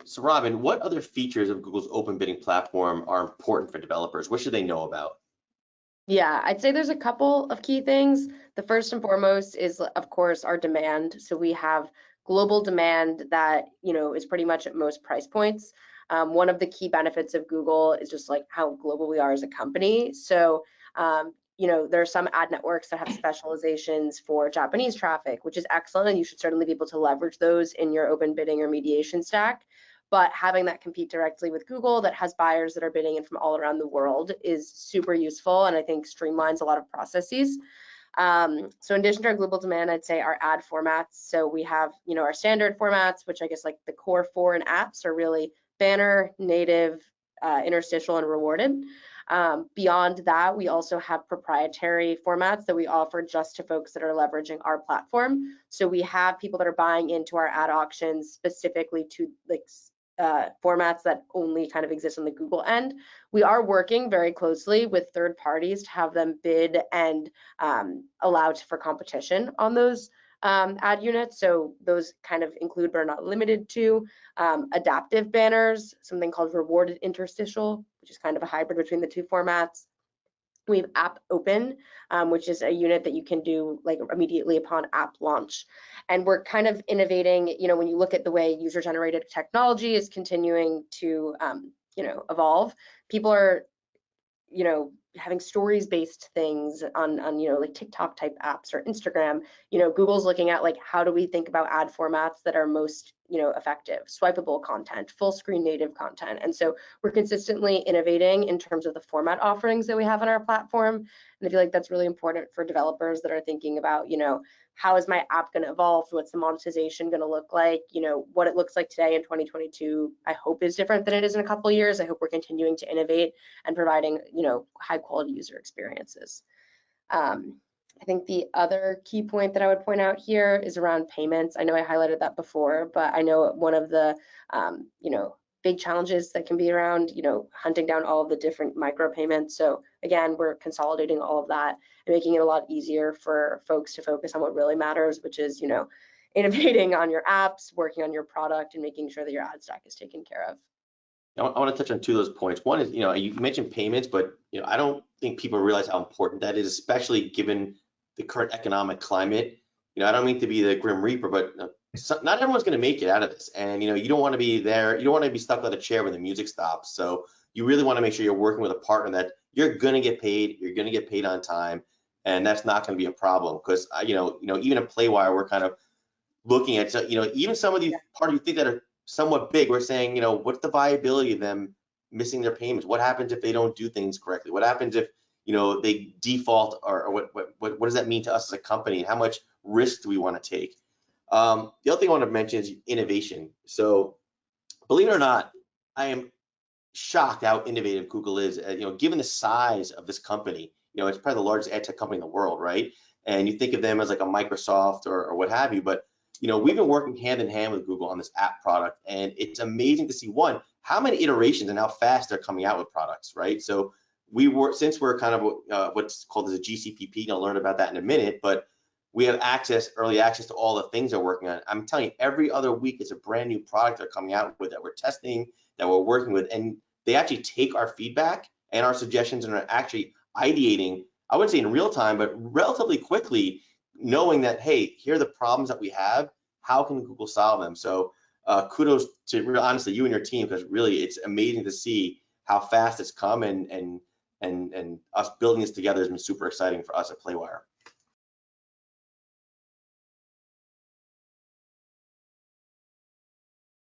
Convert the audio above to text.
So Robyn, what other features of Google's open bidding platform are important for developers? What should they know about? Yeah, I'd say there's a couple of key things. The first and foremost is, of course, our demand. So we have global demand that, is pretty much at most price points. One of the key benefits of Google is just like how global we are as a company. So, there are some ad networks that have specializations for Japanese traffic, which is excellent, and you should certainly be able to leverage those in your open bidding or mediation stack. But having that compete directly with Google that has buyers that are bidding in from all around the world is super useful, and I think streamlines a lot of processes. So in addition to our global demand, I'd say our ad formats. So we have, our standard formats, which I guess like the core foreign apps are really banner, native, interstitial, and rewarded. Beyond that, we also have proprietary formats that we offer just to folks that are leveraging our platform. So we have people that are buying into our ad auctions specifically to formats that only kind of exist on the Google end. We are working very closely with third parties to have them bid and allow for competition on those ad units. So those kind of include, but are not limited to, adaptive banners, something called rewarded interstitial, which is kind of a hybrid between the two formats. We have app open, which is a unit that you can do like immediately upon app launch. And we're kind of innovating, when you look at the way user-generated technology is continuing to, evolve, people are, having stories-based things on like TikTok type apps or Instagram. Google's looking at like, how do we think about ad formats that are most, effective, swipeable content, full screen native content. And so we're consistently innovating in terms of the format offerings that we have on our platform. And I feel like that's really important for developers that are thinking about, how is my app going to evolve? What's the monetization going to look like? What it looks like today in 2022, I hope is different than it is in a couple of years. I hope we're continuing to innovate and providing, high quality user experiences. I think the other key point that I would point out here is around payments. I know I highlighted that before, but I know one of the, big challenges that can be around, hunting down all of the different micropayments. So again, we're consolidating all of that and making it a lot easier for folks to focus on what really matters, which is, innovating on your apps, working on your product, and making sure that your ad stack is taken care of. I want to touch on two of those points. One is, you mentioned payments, but I don't think people realize how important that is, especially given the current economic climate. I don't mean to be the grim reaper, but not everyone's going to make it out of this, and you don't want to be there. You don't want to be stuck on a chair when the music stops. So you really want to make sure you're working with a partner that you're going to get paid. You're going to get paid on time, and that's not going to be a problem. Because even at Playwire, we're kind of looking at even some of these parties you think that are somewhat big. We're saying what's the viability of them missing their payments? What happens if they don't do things correctly? What happens if they default, or what does that mean to us as a company? How much risk do we want to take? The other thing I want to mention is innovation. So believe it or not, I am shocked how innovative Google is. Given the size of this company, it's probably the largest ad tech company in the world, right? And you think of them as like a Microsoft or what have you, but we've been working hand in hand with Google on this app product, and it's amazing to see, one, how many iterations and how fast they're coming out with products, right? So since we're kind of what's called as a GCPP, I'll learn about that in a minute, but we have early access to all the things they're working on. I'm telling you, every other week is a brand new product they're coming out with that we're testing, that we're working with, and they actually take our feedback and our suggestions and are actually ideating, I wouldn't say in real time, but relatively quickly, knowing that, hey, here are the problems that we have, how can Google solve them? So kudos to honestly you and your team, because really it's amazing to see how fast it's come, and us building this together has been super exciting for us at Playwire.